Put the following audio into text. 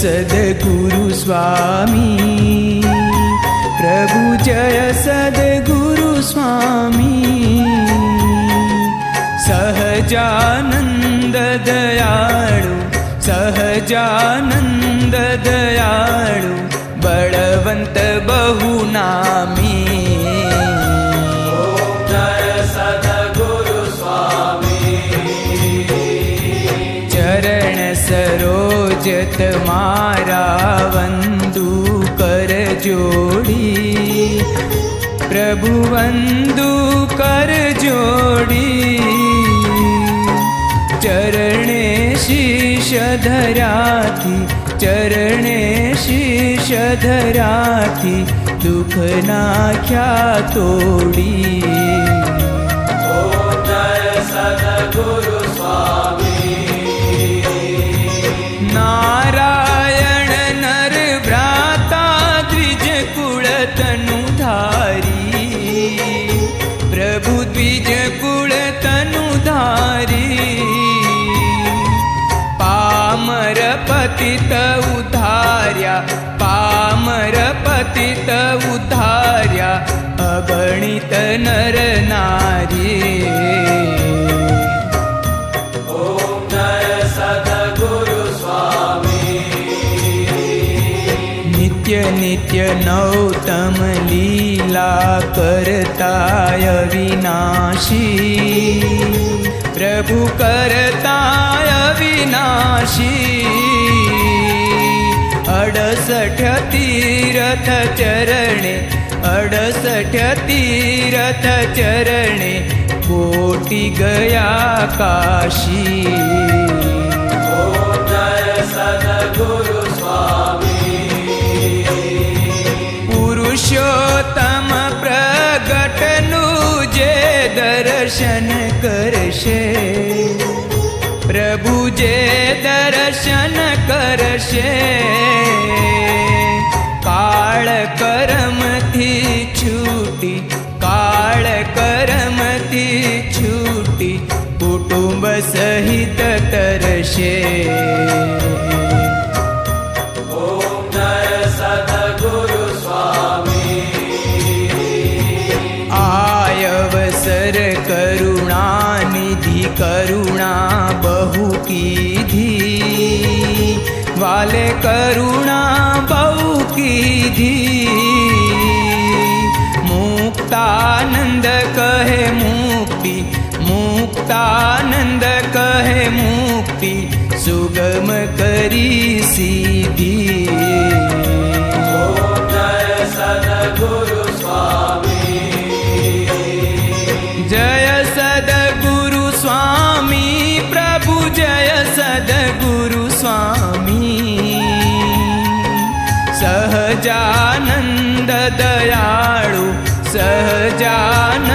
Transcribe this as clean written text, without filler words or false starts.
सद्गुरु स्वामी प्रभु जय सद्गुरु स्वामी सहजानंद दयाळु सहजानंद दयाळु बळवंत बहुनामी जय सद्गुरु स्वामी चरण सरोज तमारा वंदु कर जोड़ी प्रभु वंदु कर जोड़ी चरणे शीश धराथी चरणे शीश धराथी दुख नाख्या तोड़ी जय सद्गुरु स्वामी नारायण नर भ्राता द्विज कुल तनुधारी प्रभु द्विज कुल तनुधारी पामर पतित उद्धार्या पामर पतित उद्धार्या अगणित नर नारी नित्य नित्य नौतम लीला करताय विनाशी प्रभु करताय विनाशी 68 तीर्थ चरणे 68 तीर्थ चरणे कोटि गया काशी जय सद्गुरु स्वामी पुरुषोत्तम प्रगटनु जे दर्शन करशे प्रभु जे दर्शन करशे काळ कर्म थी छूटी काळ कर्म थी छूटी कुटुंब सहित तरशे जय सद्गुरु स्वामी आयवसर करुणा निधि करुणा बहु कीधी वाले करुणा बहु कीधी मुक्तानंद कहे मुक्ति मुक्तानंद कहे मुक्ति सुगम करी सीधी जय सद्गुरु स्वामी जय सद्गुरु स्वामी प्रभु जय सद्गुरु स्वामी सहजानंद दयाळु सहजानंद